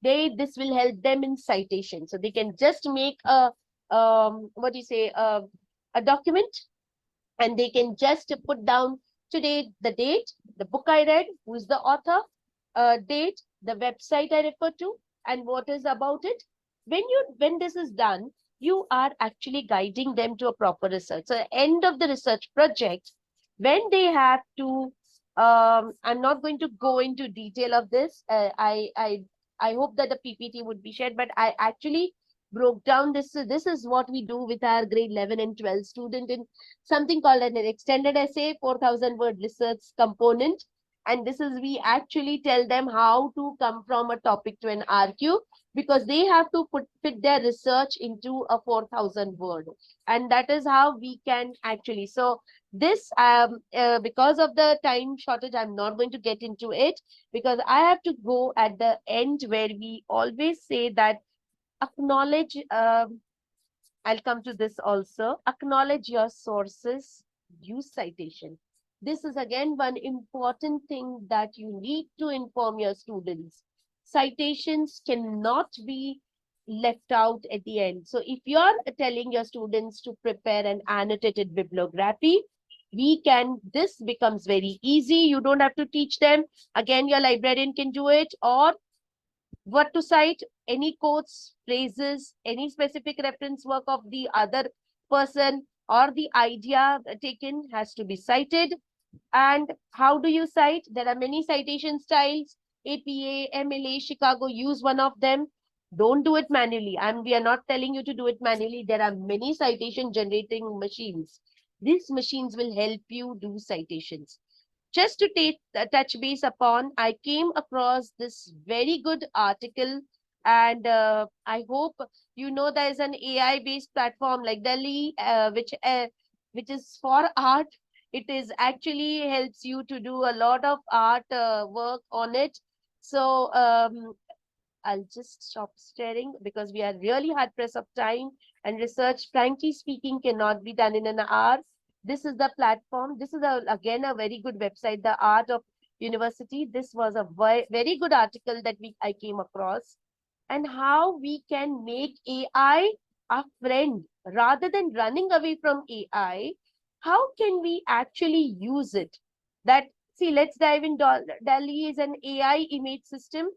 This will help them in citation. So they can just make a what do you say, a document, and they can just put down today the date, the book I read, who is the author, date, the website I refer to, and what is about it. When this is done, you are actually guiding them to a proper research. So at the end of the research project, when they have to, I'm not going to go into detail of this. I hope that the PPT would be shared, but I actually broke down this. This is what we do with our grade 11 and 12 student in something called an extended essay, 4,000 word research component. And this is, we actually tell them how to come from a topic to an RQ, because they have to fit their research into a 4,000 word. And that is how we can actually, so this, because of the time shortage, I'm not going to get into it, because I have to go at the end where we always say that acknowledge, I'll come to this also. Acknowledge your sources, use citation. This is again one important thing that you need to inform your students. Citations cannot be left out at the end. So if you're telling your students to prepare an annotated bibliography, this becomes very easy. You don't have to teach them. Again, your librarian can do it, or what to cite, any quotes, phrases, any specific reference work of the other person, or the idea taken has to be cited. And how do you cite? There are many citation styles. APA, MLA, Chicago, use one of them. Don't do it manually. We are not telling you to do it manually. There are many citation generating machines. These machines will help you do citations. Just to touch base upon, I came across this very good article, and I hope you know there is an AI-based platform like Delhi, which is for art. It is actually helps you to do a lot of art work on it. So I'll just stop staring because we are really hard pressed of time, and research, frankly speaking, cannot be done in an hour. This is the platform. This is again a very good website, the Art of University. This was a very good article that I came across, and how we can make AI our friend rather than running away from AI. How can we actually use it? That, see, let's dive in. DALL-E is an AI image system.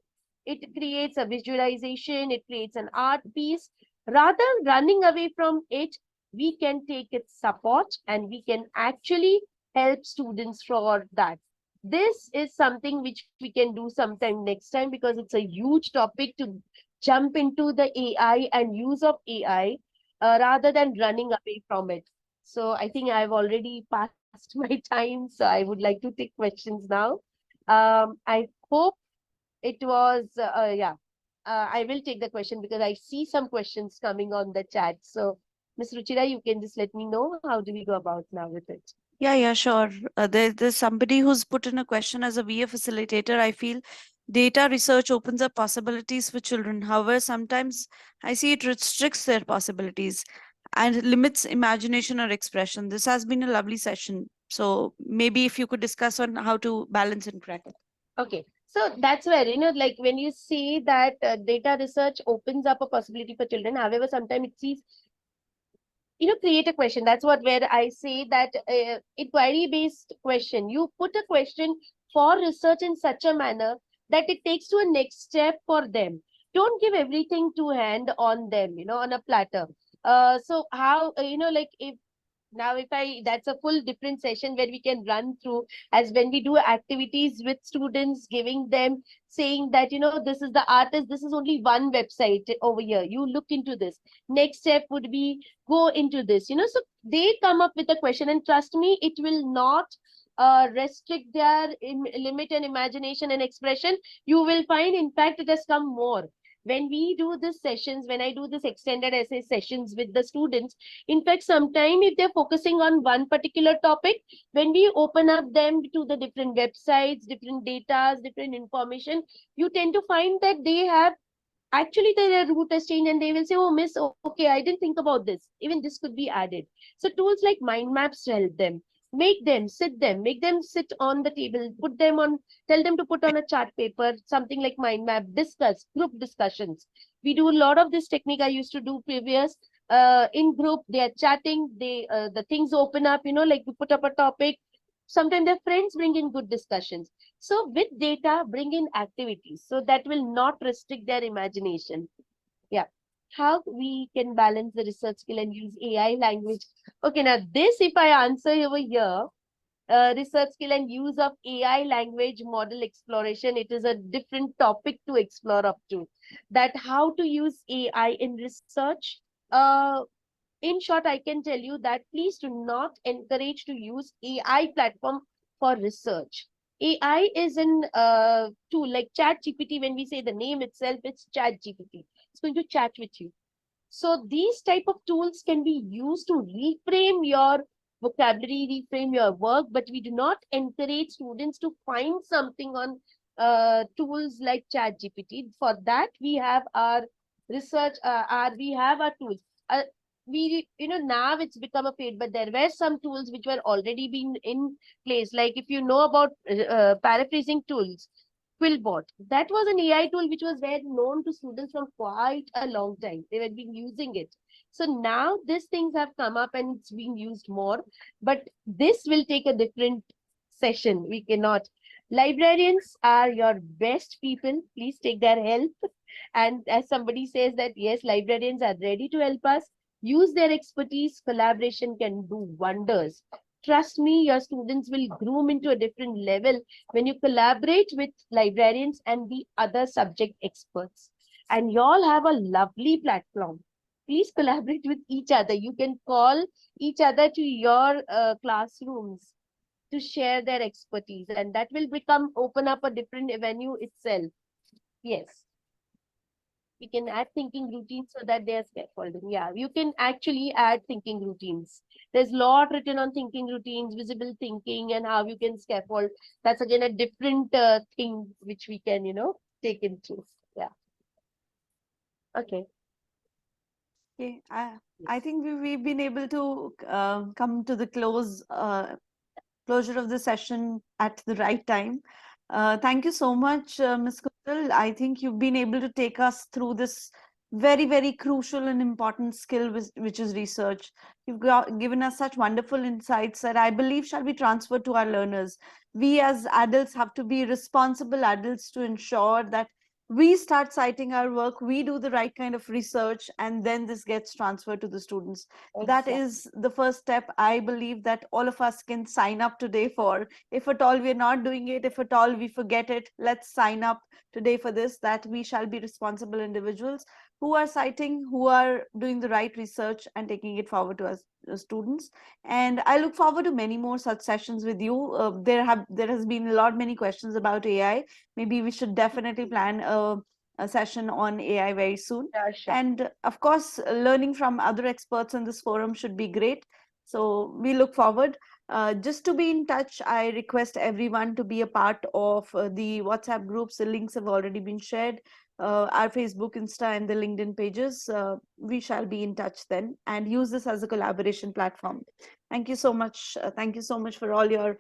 It creates a visualization, it creates an art piece. Rather running away from it, we can take its support and we can actually help students for that. This is something which we can do sometime next time, because it's a huge topic to jump into the AI and use of AI, rather than running away from it. So I think I've already passed my time, so I would like to take questions now. I hope it was, yeah, I will take the question because I see some questions coming on the chat. So, Miss Ruchira, you can just let me know how do we go about now with it. Yeah, sure. There's somebody who's put in a question as a VA facilitator. I feel data research opens up possibilities for children. However, sometimes I see it restricts their possibilities and limits imagination or expression. This has been a lovely session. So maybe if you could discuss on how to balance and crack it. Okay, so that's where, like when you say that data research opens up a possibility for children, however, sometimes it sees, create a question. That's what where I say that inquiry based question, you put a question for research in such a manner that it takes to a next step for them. Don't give everything to hand on them, on a platter. So how, like if now if I that's a full different session where we can run through, as when we do activities with students, giving them, saying that, this is the artist, this is only one website over here, you look into this. Next step would be go into this, so they come up with a question, and trust me, it will not restrict their limit and imagination and expression. You will find, in fact, it has come more when we do this sessions, when I do this extended essay sessions with the students. In fact, sometime if they're focusing on one particular topic, when we open up them to the different websites, different data, different information, you tend to find that they have actually their route has changed, and they will say, oh miss, okay, I didn't think about this, even this could be added. So tools like mind maps help them, make them sit on the table, put them on, tell them to put on a chart paper, something like mind map, discuss, group discussions. We do a lot of this technique. I used to do previous, in group, they are chatting, they the things open up, like you put up a topic, sometimes their friends bring in good discussions. So with data, bring in activities, so that will not restrict their imagination. Yeah. How we can balance the research skill and use AI language. Okay, now this, if I answer over here, research skill and use of AI language model exploration, it is a different topic to explore up to. That how to use AI in research. Uh, in short, I can tell you that please do not encourage to use AI platform for research. AI is an tool like Chat GPT. When we say the name itself, it's Chat GPT. It's going to chat with you. So these type of tools can be used to reframe your vocabulary, reframe your work, but we do not encourage students to find something on tools like Chat GPT. For that, we have our research, we have our tools. We, now it's become a paid, but there were some tools which were already been in place. Like if you know about paraphrasing tools, Quillbot. That was an AI tool which was well known to students from quite a long time. They had been using it. So now these things have come up and it's being used more. But this will take a different session. We cannot. Librarians are your best people. Please take their help. And as somebody says that, yes, librarians are ready to help us. Use their expertise. Collaboration can do wonders. Trust me, your students will groom into a different level when you collaborate with librarians and the other subject experts. And you all have a lovely platform. Please collaborate with each other. You can call each other to your classrooms to share their expertise, and that will become open up a different avenue itself. Yes, we can add thinking routines so that they are scaffolding. Yeah, you can actually add thinking routines. There's a lot written on thinking routines, visible thinking, and how you can scaffold. That's again a different thing which we can, take into. Yeah. Okay. Okay, I Yes. think we've been able to come to the closure of the session at the right time. Thank you so much, Ms. Kuntal. I think you've been able to take us through this very, very crucial and important skill, which is research. You've given us such wonderful insights that I believe shall be transferred to our learners. We as adults have to be responsible adults to ensure that we start citing our work, we do the right kind of research, and then this gets transferred to the students. That Exactly. is the first step I believe that all of us can sign up today for. If at all we're not doing it, if at all we forget it, let's sign up today for this, that we shall be responsible individuals who are citing, who are doing the right research and taking it forward to us students. And I look forward to many more such sessions with you. There has been a lot many questions about AI. Maybe we should definitely plan a session on AI very soon. Sure, sure. And of course, learning from other experts in this forum should be great. So we look forward. Just to be in touch, I request everyone to be a part of the WhatsApp groups. The links have already been shared. Our Facebook, Insta, and the LinkedIn pages. We shall be in touch then and use this as a collaboration platform. Thank you so much. Thank you so much for all your.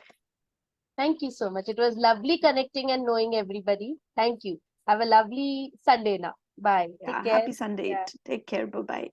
Thank you so much. It was lovely connecting and knowing everybody. Thank you. Have a lovely Sunday now. Bye. Take Yeah, care. happy Sunday. Yeah. Take care. Bye bye.